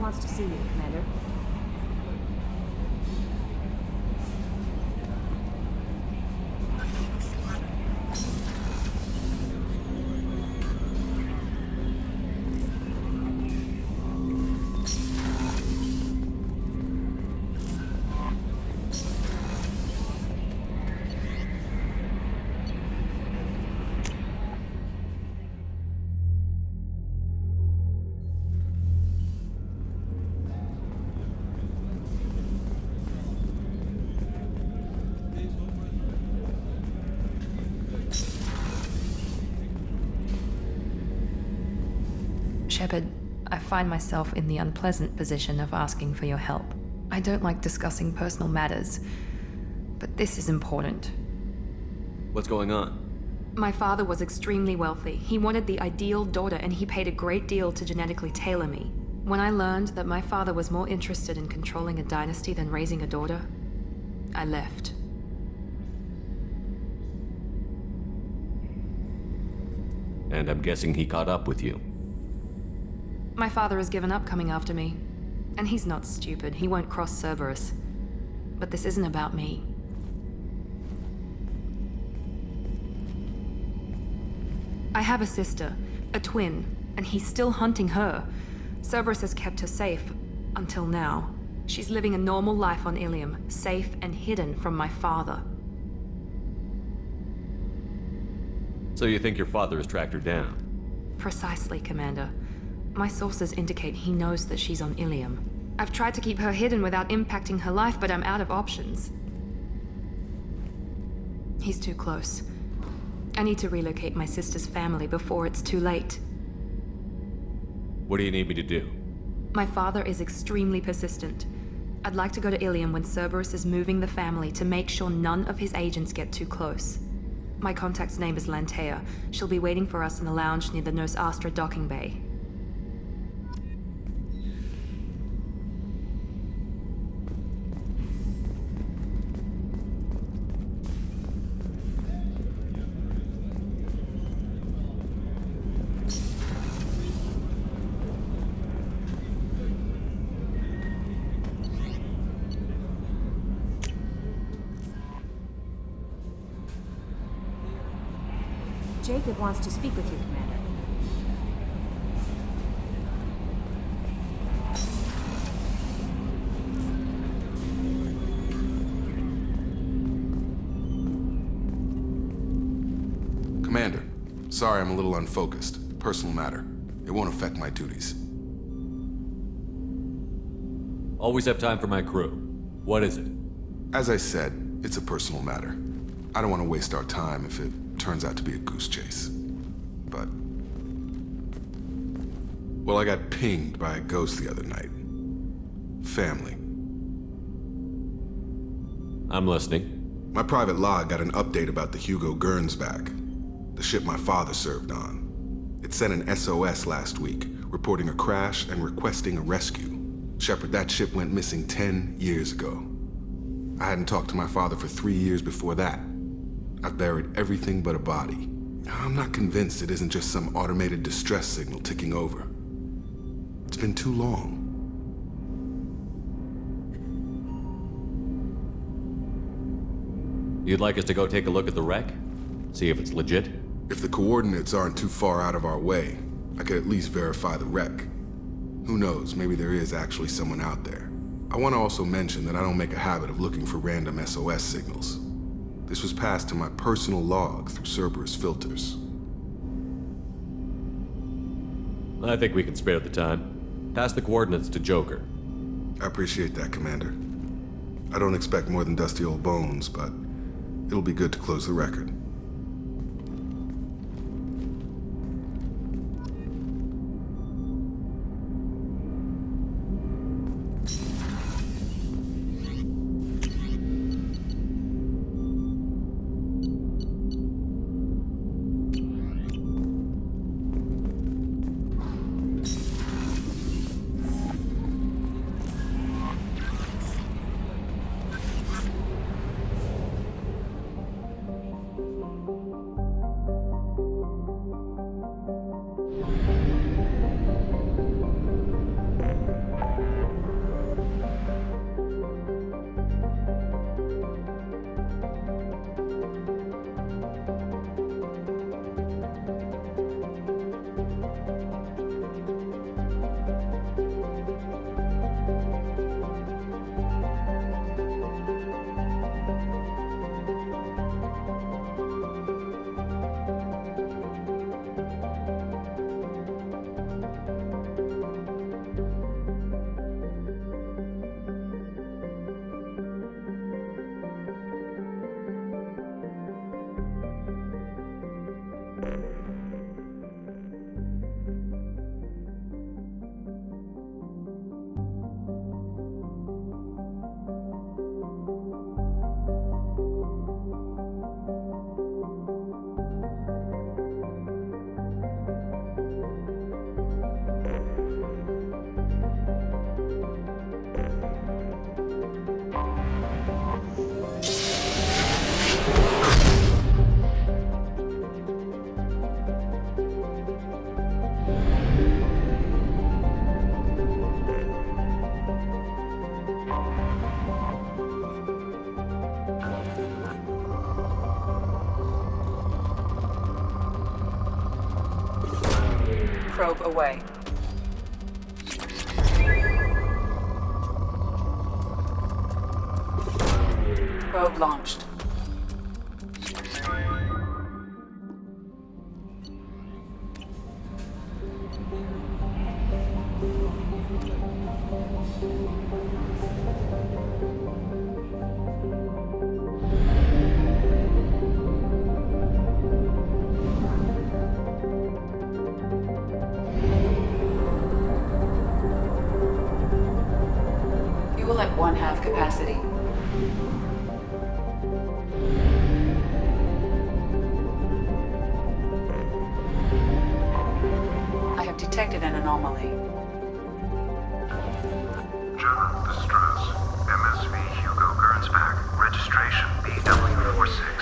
wants to see you, Commander. Shepard, I find myself in the unpleasant position of asking for your help. I don't like discussing personal matters, but this is important. What's going on? My father was extremely wealthy. He wanted the ideal daughter, and he paid a great deal to genetically tailor me. When I learned that my father was more interested in controlling a dynasty than raising a daughter, I left. And I'm guessing he caught up with you. My father has given up coming after me. And he's not stupid. He won't cross Cerberus. But this isn't about me. I have a sister, a twin, and he's still hunting her. Cerberus has kept her safe, until now. She's living a normal life on Ilium, safe and hidden from my father. So you think your father has tracked her down? Precisely, Commander. My sources indicate he knows that she's on Ilium. I've tried to keep her hidden without impacting her life, but I'm out of options. He's too close. I need to relocate my sister's family before it's too late. What do you need me to do? My father is extremely persistent. I'd like to go to Ilium when Cerberus is moving the family to make sure none of his agents get too close. My contact's name is Lantea. She'll be waiting for us in the lounge near the Nos Astra docking bay. Jacob wants to speak with you, Commander. Commander, sorry I'm a little unfocused. Personal matter. It won't affect my duties. Always have time for my crew. What is it? As I said, it's a personal matter. I don't want to waste our time if it turns out to be a goose chase. But... well, I got pinged by a ghost the other night. Family. I'm listening. My private log got an update about the Hugo Gernsback, the ship my father served on. It sent an SOS last week, reporting a crash and requesting a rescue. Shepard, that ship went missing 10 years ago. I hadn't talked to my father for 3 years before that. I've buried everything but a body. I'm not convinced it isn't just some automated distress signal ticking over. It's been too long. You'd like us to go take a look at the wreck? See if it's legit? If the coordinates aren't too far out of our way, I could at least verify the wreck. Who knows, maybe there is actually someone out there. I want to also mention that I don't make a habit of looking for random SOS signals. This was passed to my personal log through Cerberus filters. I think we can spare the time. Pass the coordinates to Joker. I appreciate that, Commander. I don't expect more than dusty old bones, but it'll be good to close the record. probe away. Probe launched. Fuel at 1/2 capacity. I have detected an anomaly. General distress. MSV Hugo Gernsback. Registration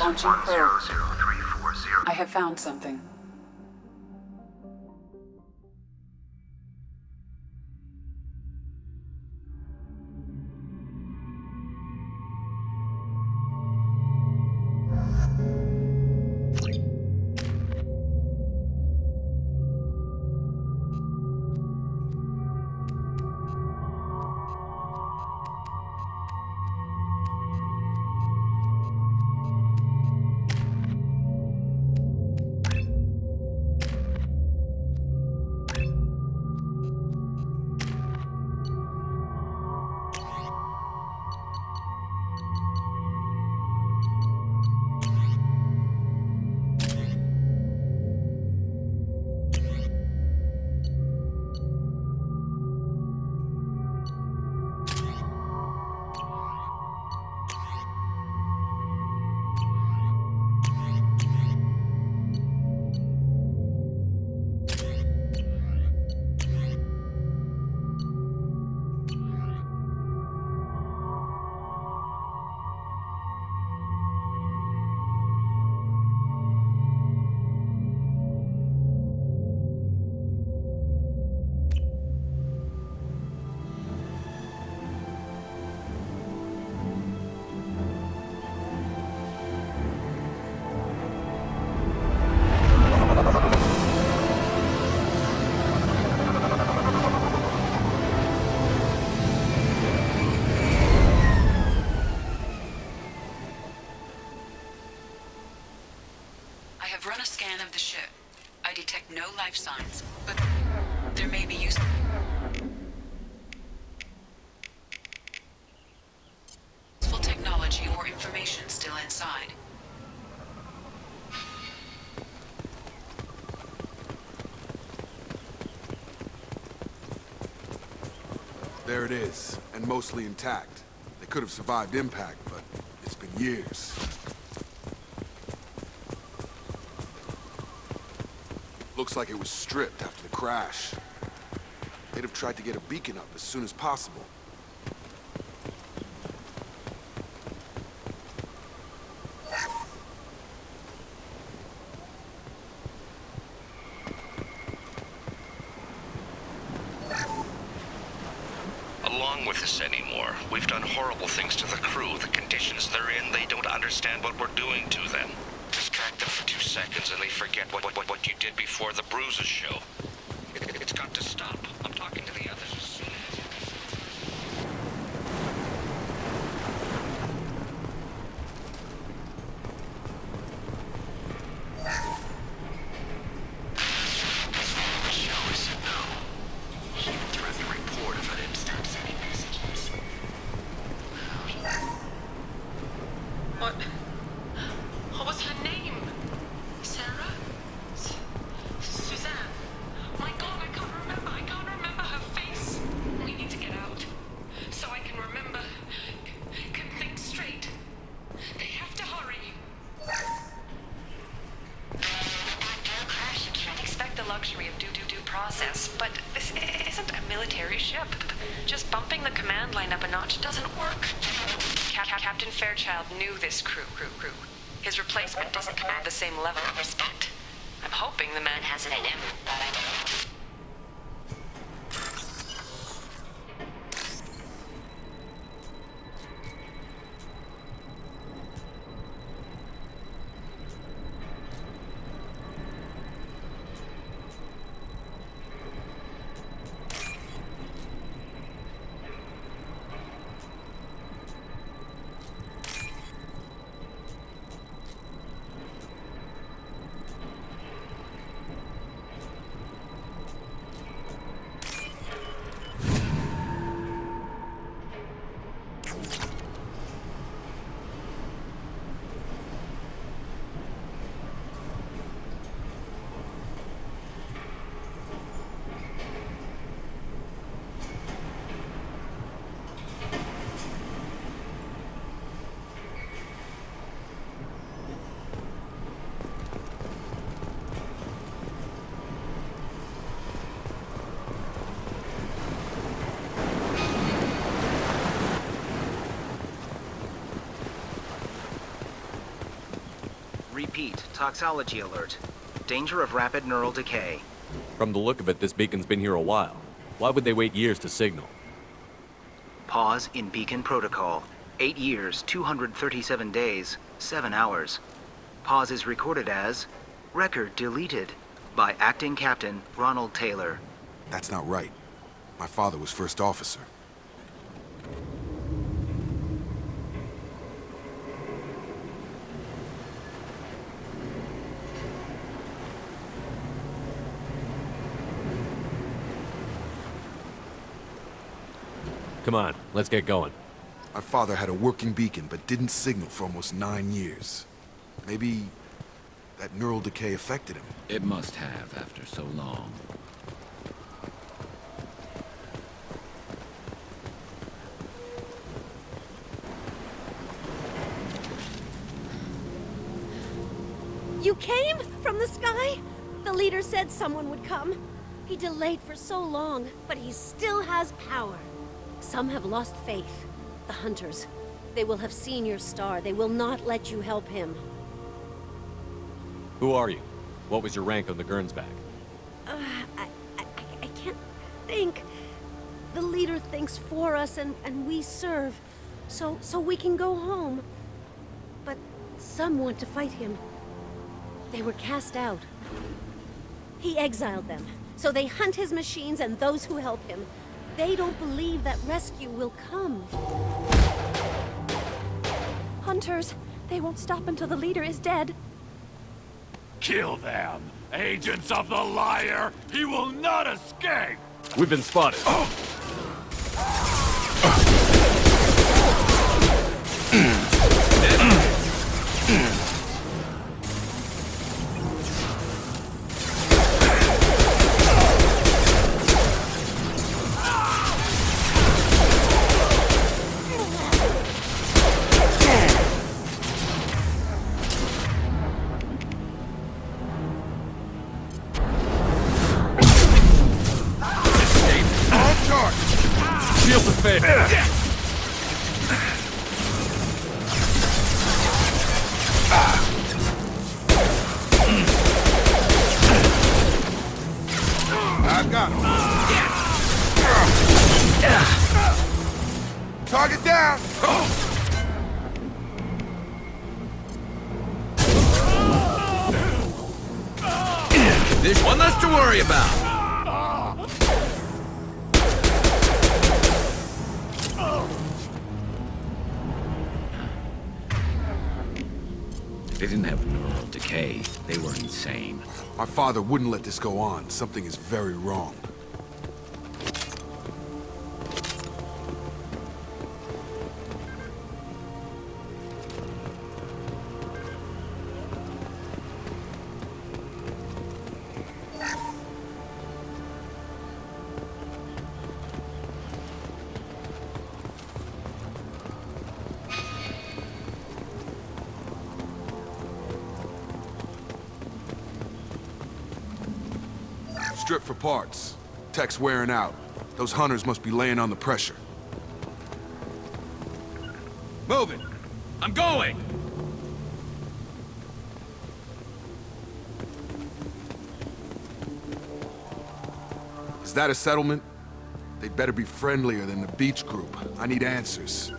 Launching probe. BW461000340. I have found something. I have run a scan of the ship. I detect no life signs, but there may be useful technology or information still inside. There it is, and mostly intact. They could have survived impact, but it's been years. Looks like it was stripped after the crash. They'd have tried to get a beacon up as soon as possible. Along with this anymore. We've done horrible things to the crew. The conditions they're in, they don't understand what we're doing to them. Distract them for 2 seconds and they forget what you did before the bruises show. It's got to stop. I'm talking to the others as soon as... Joe is a no. He would threaten to report if I didn't start sending messages. What? What was her name? Sarah? Suzanne? My God, I can't remember. I can't remember her face. We need to get out. So I can remember. Can think straight. They have to hurry. After a crash, you can't expect the luxury of due process. But this isn't a military ship. Just bumping the command line up a notch doesn't work. Captain Fairchild knew this crew. His replacement doesn't command the same level of respect. I'm hoping the man has it in him, but I don't. Repeat, toxology alert. Danger of rapid neural decay. From the look of it, this beacon's been here a while. Why would they wait years to signal? Pause in beacon protocol. 8 years, 237 days, 7 hours. Pause is recorded as record deleted by Acting Captain Ronald Taylor. That's not right. My father was first officer. Come on, let's get going. My father had a working beacon, but didn't signal for almost 9 years. Maybe that neural decay affected him. It must have after so long. You came from the sky? The leader said someone would come. He delayed for so long, but he still has power. Some have lost faith. The hunters. They will have seen your star. They will not let you help him. Who are you? What was your rank on the Gernsback? I can't think. The leader thinks for us and we serve. So we can go home. But some want to fight him. They were cast out. He exiled them. So they hunt his machines and those who help him. They don't believe that rescue will come. Hunters, they won't stop until the leader is dead. Kill them! Agents of the liar! He will not escape! We've been spotted. Shield the face. I've got him. Target down. There's one less to worry about. They didn't have neural decay. They were insane. My father wouldn't let this go on. Something is very wrong. Strip for parts. Tech's wearing out. Those hunters must be laying on the pressure. Moving. I'm going. Is that a settlement? They'd better be friendlier than the beach group. I need answers.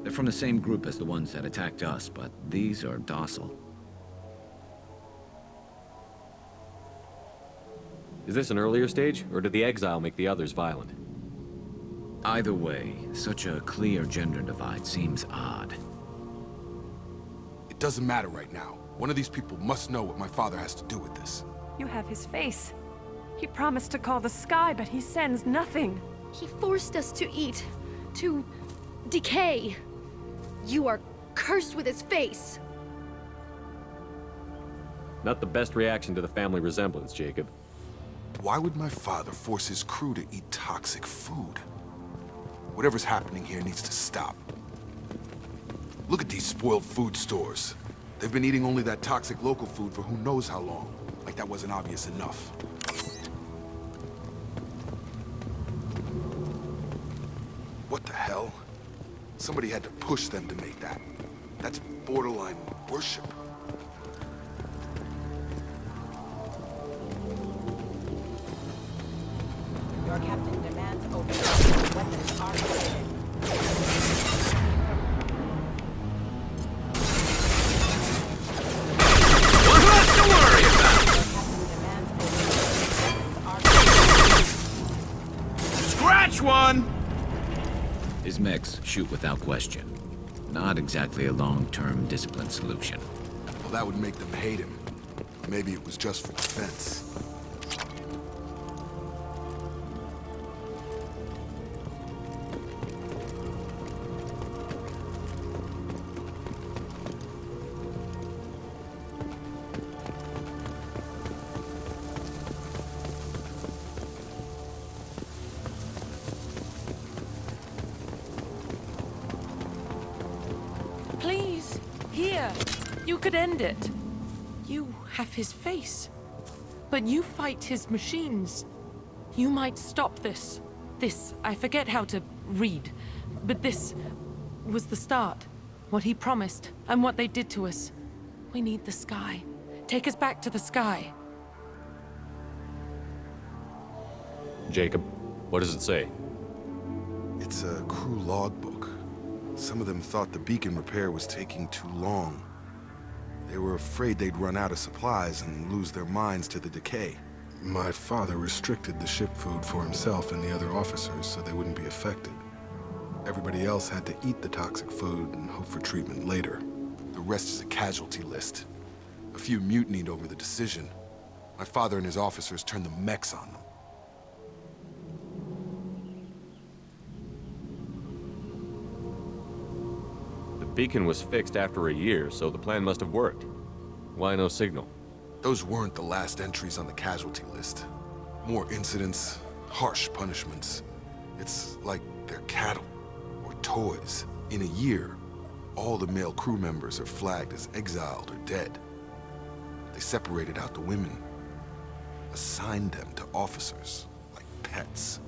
They're from the same group as the ones that attacked us, but these are docile. Is this an earlier stage, or did the exile make the others violent? Either way, such a clear gender divide seems odd. It doesn't matter right now. One of these people must know what my father has to do with this. You have his face. He promised to call the sky, but he sends nothing. He forced us to eat, to decay. You are cursed with his face. Not the best reaction to the family resemblance, Jacob. Why would my father force his crew to eat toxic food? Whatever's happening here needs to stop. Look at these spoiled food stores. They've been eating only that toxic local food for who knows how long. Like that wasn't obvious enough. What the hell? Somebody had to push them to make that. That's borderline worship. Your captain demands open. Weapons are prohibited. One less to worry about! Scratch one! His mechs shoot without question. Not exactly a long-term discipline solution. Well, that would make them hate him. Maybe it was just for defense. Please, here. You could end it. You have his face. But you fight his machines. You might stop this. This, I forget how to read. But this was the start. What he promised, and what they did to us. We need the sky. Take us back to the sky. Jacob, what does it say? It's a crew logbook. Some of them thought the beacon repair was taking too long. They were afraid they'd run out of supplies and lose their minds to the decay. My father restricted the ship food for himself and the other officers so they wouldn't be affected. Everybody else had to eat the toxic food and hope for treatment later. The rest is a casualty list. A few mutinied over the decision. My father and his officers turned the mechs on them. The beacon was fixed after a year, so the plan must have worked. Why no signal? Those weren't the last entries on the casualty list. More incidents, harsh punishments. It's like they're cattle or toys. In a year, all the male crew members are flagged as exiled or dead. They separated out the women, assigned them to officers, like pets.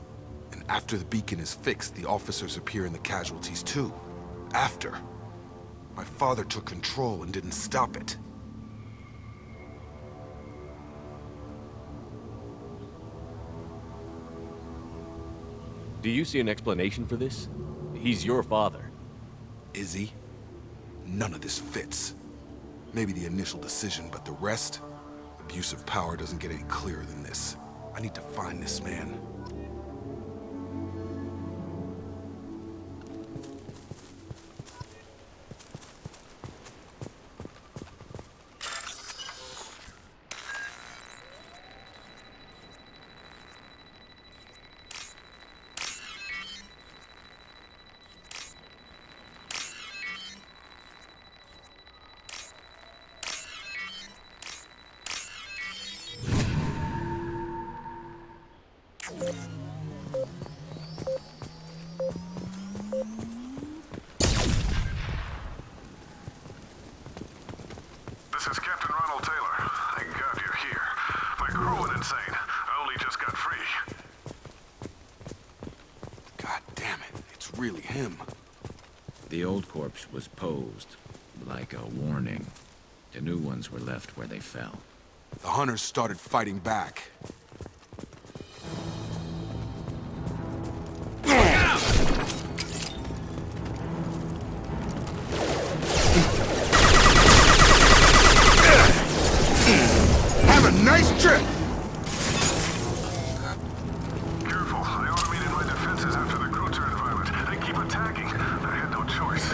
And after the beacon is fixed, the officers appear in the casualties too. After. My father took control and didn't stop it. Do you see an explanation for this? He's your father. Is he? None of this fits. Maybe the initial decision, but the rest? Abuse of power doesn't get any clearer than this. I need to find this man. This is Captain Ronald Taylor. Thank God you're here. My crew went insane. I only just got free. God damn it, it's really him. The old corpse was posed, like a warning. The new ones were left where they fell. The hunters started fighting back. Have a nice trip! Careful. I automated my defenses after the crew turned violent. They keep attacking. I had no choice.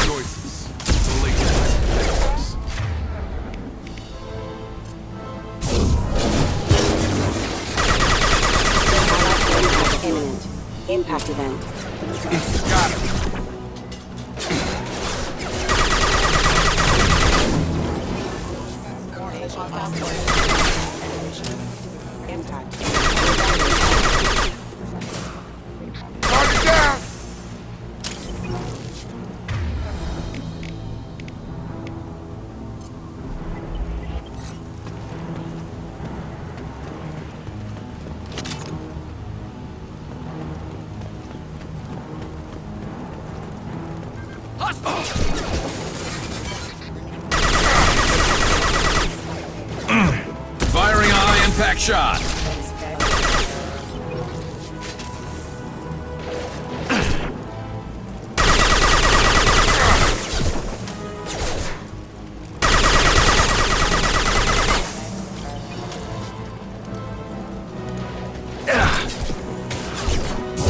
Choices. The latest. Imminent. Impact event. Got it. Impact. Impact shot!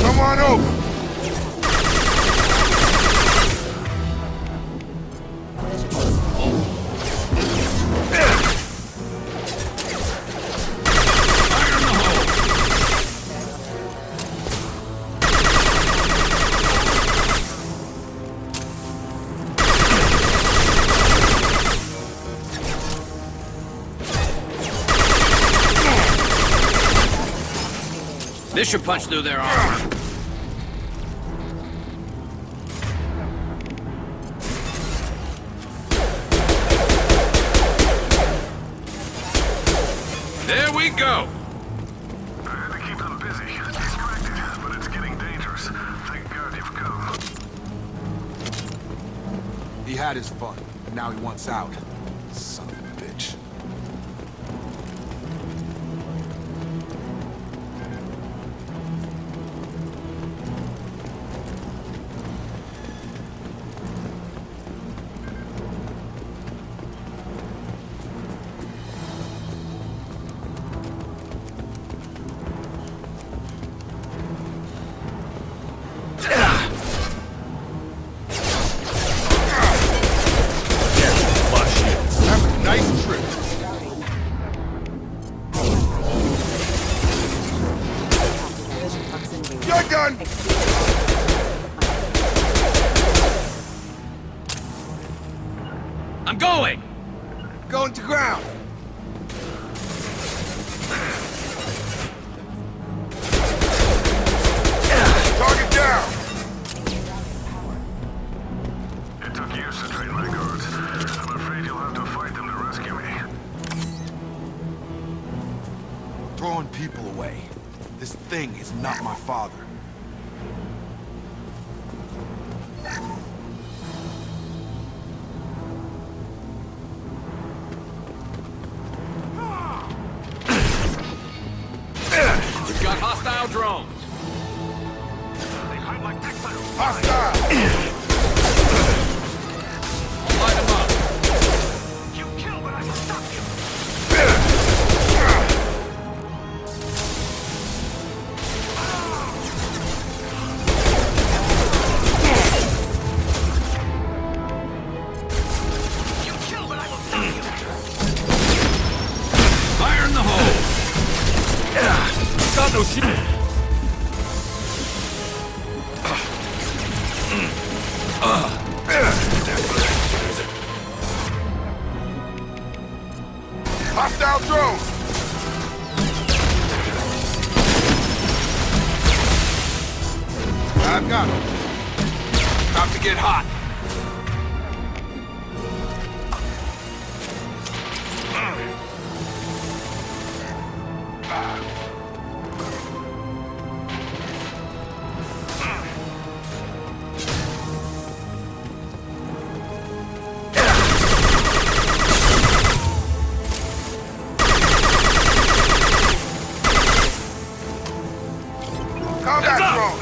Come on over! This should punch through their armor. There we go! I had to keep them busy, distracted, but it's getting dangerous. Thank God you've come. He had his fun, and now he wants out. Son of a bitch. I'm going! Going to ground! Target down! It took years to train my guards. I'm afraid you'll have to fight them to rescue me. Throwing people away. This thing is not my father. We've got hostile drones. They hide like exiles. Hostile! Light them up. You kill, but I will stop you. You kill, but I will stop you. Fire in the hole! Got no shit. Hostile drone! I've got him. About to get hot. Combat drone!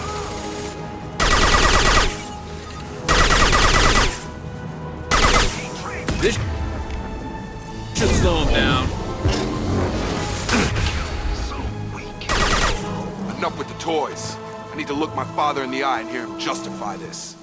This should slow him down. Enough with the toys. I need to look my father in the eye and hear him justify this.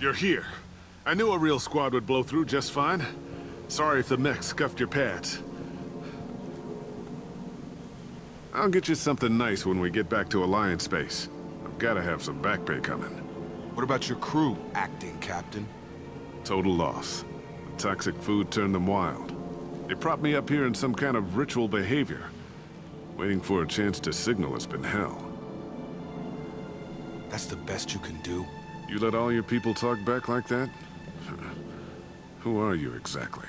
you're here. I knew a real squad would blow through just fine. Sorry if the mech scuffed your pads. I'll get you something nice when we get back to Alliance space. I've gotta have some back pay coming. What about your crew, acting captain? Total loss. The toxic food turned them wild. They propped me up here in some kind of ritual behavior. Waiting for a chance to signal has been hell. That's the best you can do? You let all your people talk back like that? Who are you exactly?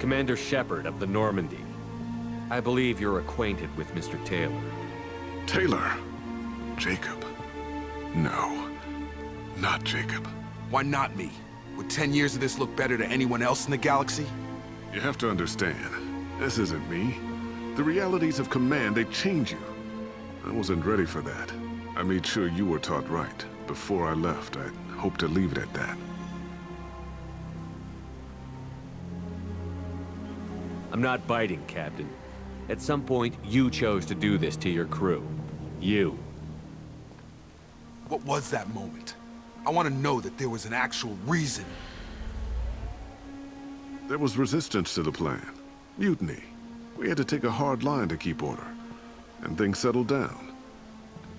Commander Shepard of the Normandy. I believe you're acquainted with Mr. Taylor. Taylor? Jacob? No. Not Jacob. Why not me? Would 10 years of this look better to anyone else in the galaxy? You have to understand, this isn't me. The realities of command, they change you. I wasn't ready for that. I made sure you were taught right. Before I left, I hoped to leave it at that. I'm not biting, Captain. At some point, you chose to do this to your crew. You. What was that moment? I want to know that there was an actual reason. There was resistance to the plan. Mutiny. We had to take a hard line to keep order. And things settled down.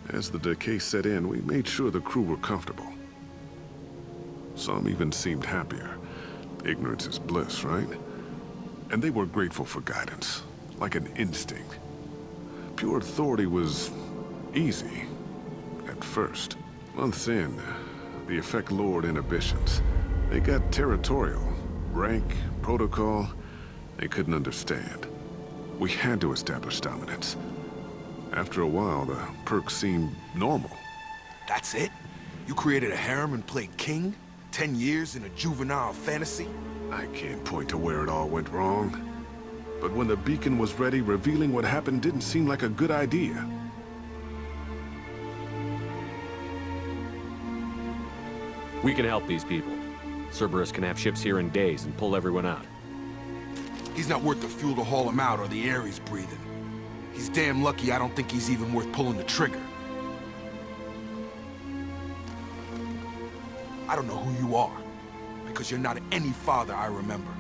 As the decay set in, we made sure the crew were comfortable. Some even seemed happier. Ignorance is bliss, right? And they were grateful for guidance, like an instinct. Pure authority was easy, at first. Months in, the effect lowered inhibitions. They got territorial. Rank, protocol, they couldn't understand. We had to establish dominance. After a while, the perks seemed normal. That's it? You created a harem and played king? 10 years in a juvenile fantasy? I can't point to where it all went wrong. But when the beacon was ready, revealing what happened didn't seem like a good idea. We can help these people. Cerberus can have ships here in days and pull everyone out. He's not worth the fuel to haul him out or the air he's breathing. He's damn lucky I don't think he's even worth pulling the trigger. I don't know who you are, because you're not any father I remember.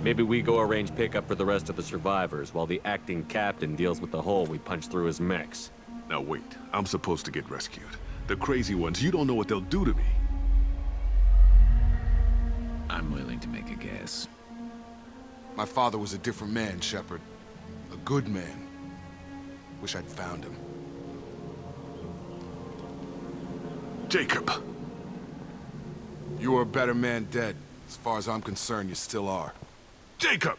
Maybe we go arrange pickup for the rest of the survivors while the acting captain deals with the hole we punched through his mechs. Now wait, I'm supposed to get rescued. The crazy ones, you don't know what they'll do to me. I'm willing to make a guess. My father was a different man, Shepard. A good man. Wish I'd found him. Jacob! You were a better man dead. As far as I'm concerned, you still are. Jacob!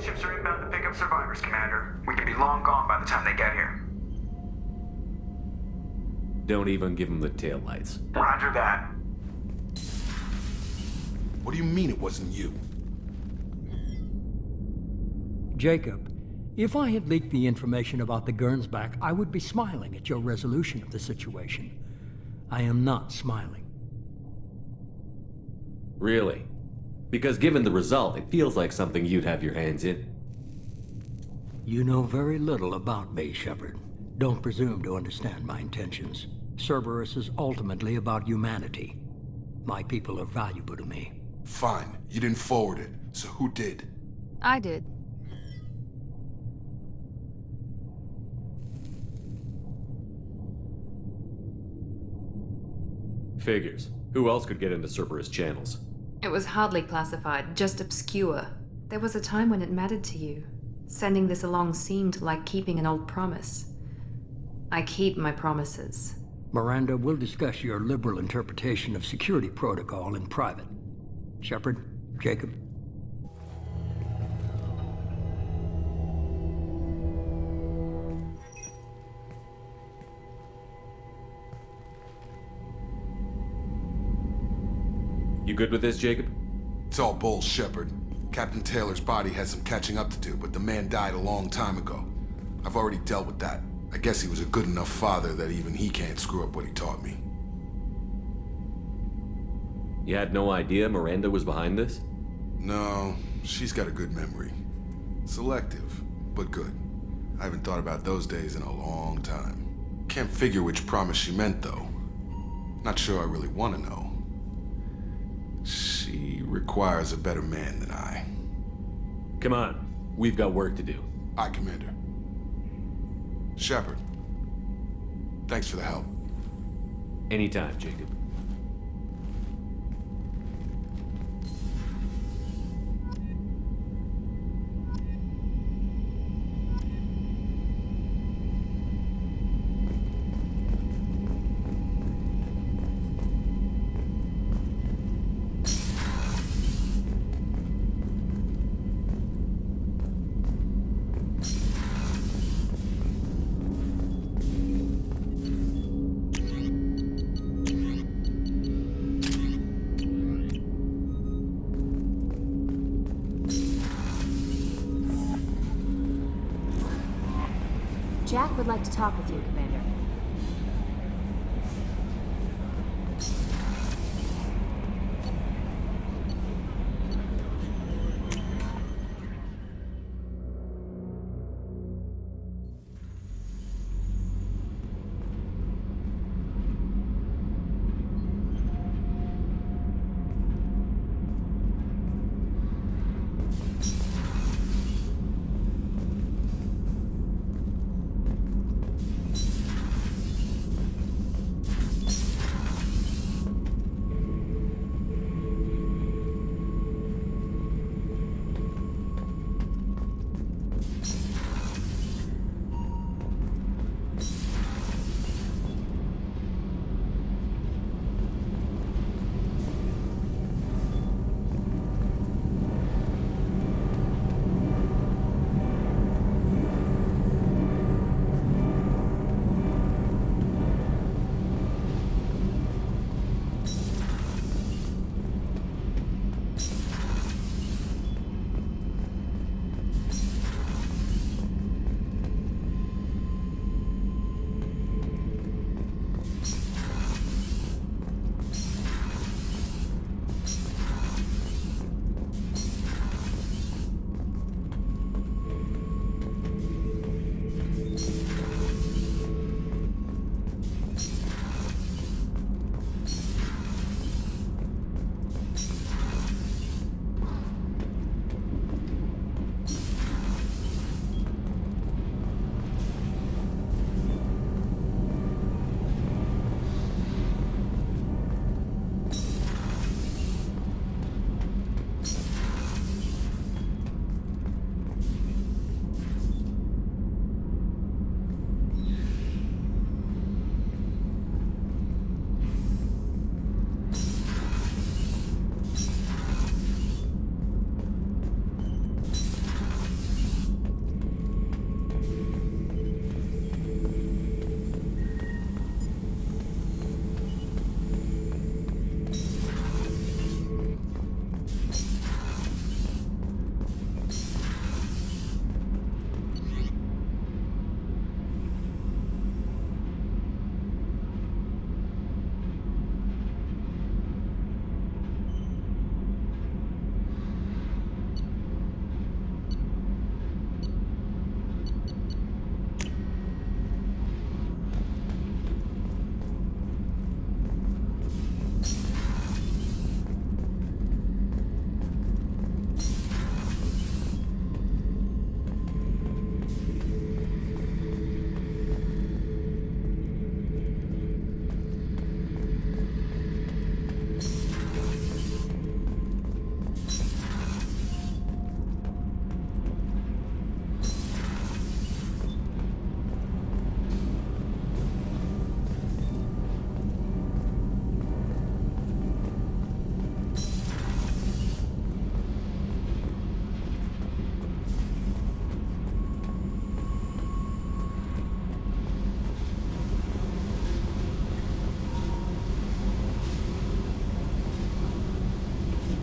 Ships are inbound to pick up survivors, Commander. We could be long gone by the time they get here. Don't even give them the taillights. Roger that. What do you mean it wasn't you? Jacob, if I had leaked the information about the Gernsback, I would be smiling at your resolution of the situation. I am not smiling. Really? Because given the result, it feels like something you'd have your hands in. You know very little about me, Shepard. Don't presume to understand my intentions. Cerberus is ultimately about humanity. My people are valuable to me. Fine. You didn't forward it. So who did? I did. Figures. Who else could get into Cerberus channels? It was hardly classified, just obscure. There was a time when it mattered to you. Sending this along seemed like keeping an old promise. I keep my promises. Miranda, we'll discuss your liberal interpretation of security protocol in private. Shepard, Jacob. You good with this, Jacob? It's all bull, Shepard. Captain Taylor's body has some catching up to do, but the man died a long time ago. I've already dealt with that. I guess he was a good enough father that even he can't screw up what he taught me. You had no idea Miranda was behind this? No, she's got a good memory. Selective, but good. I haven't thought about those days in a long time. Can't figure which promise she meant, though. Not sure I really want to know. She requires a better man than I. Come on, we've got work to do. Aye, Commander. Shepard, thanks for the help. Anytime, Jacob. Jack would like to talk with you, Commander.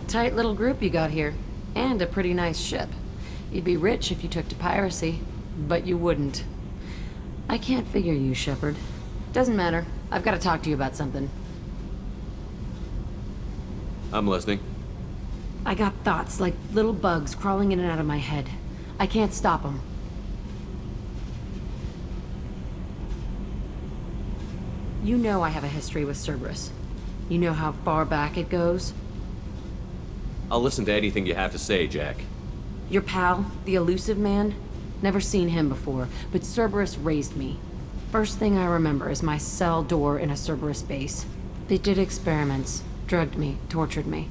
tight little group you got here. And a pretty nice ship. You'd be rich if you took to piracy, but you wouldn't. I can't figure you, Shepard. Doesn't matter. I've got to talk to you about something. I'm listening. I got thoughts like little bugs crawling in and out of my head. I can't stop them. You know I have a history with Cerberus. You know how far back it goes? I'll listen to anything you have to say, Jack. Your pal, the elusive man? Never seen him before, but Cerberus raised me. First thing I remember is my cell door in a Cerberus base. They did experiments, drugged me, tortured me.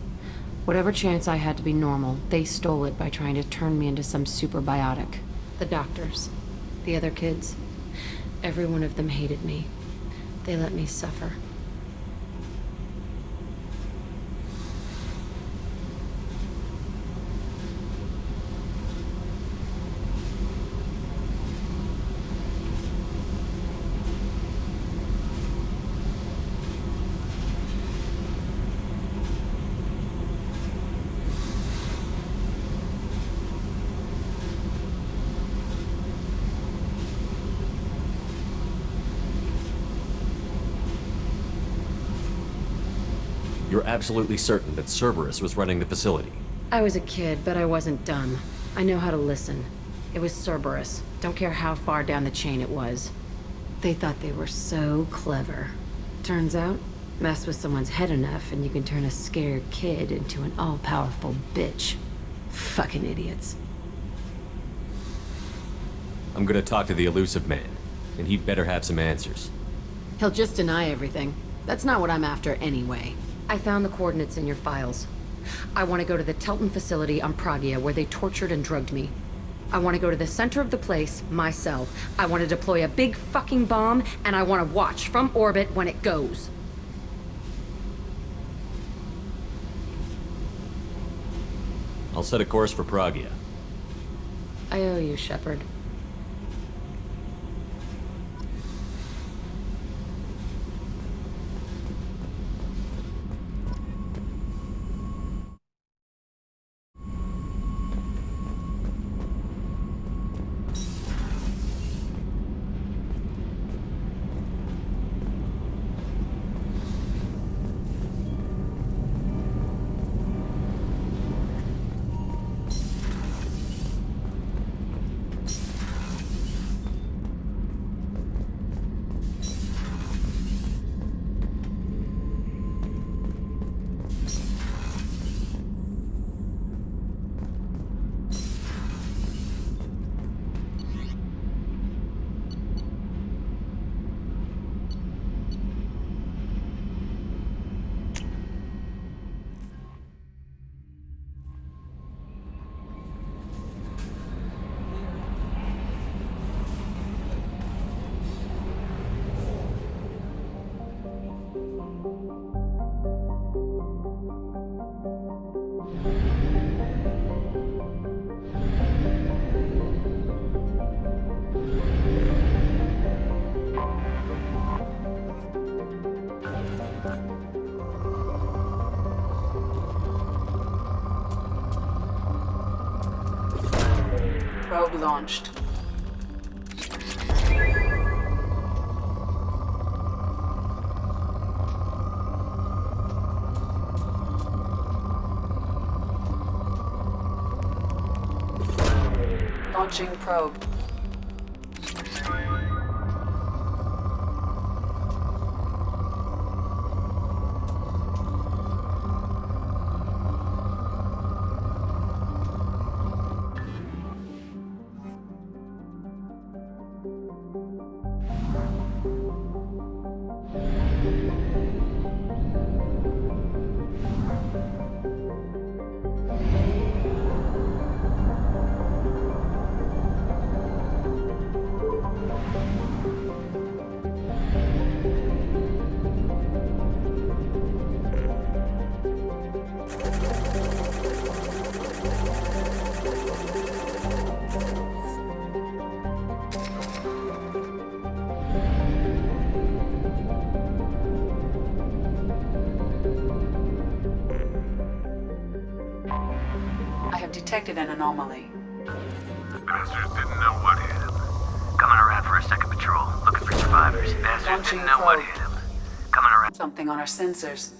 Whatever chance I had to be normal, they stole it by trying to turn me into some superbiotic. The doctors, the other kids, every one of them hated me. They let me suffer. You're absolutely certain that Cerberus was running the facility? I was a kid, but I wasn't dumb. I know how to listen. It was Cerberus. Don't care how far down the chain it was. They thought they were so clever. Turns out, mess with someone's head enough and you can turn a scared kid into an all-powerful bitch. Fucking idiots. I'm gonna talk to the elusive man, and he'd better have some answers. He'll just deny everything. That's not what I'm after anyway. I found the coordinates in your files. I want to go to the Telton facility on Pragia where they tortured and drugged me. I want to go to the center of the place, my cell. I want to deploy a big fucking bomb, and I want to watch from orbit when it goes. I'll set a course for Pragia. I owe you, Shepard. Probe launched. Launching probe. I have detected an anomaly. Bastards didn't know what hit him. Coming around for a second patrol, looking for survivors. Bastards Launching didn't know what probe. hit him. Coming around. Something on our sensors.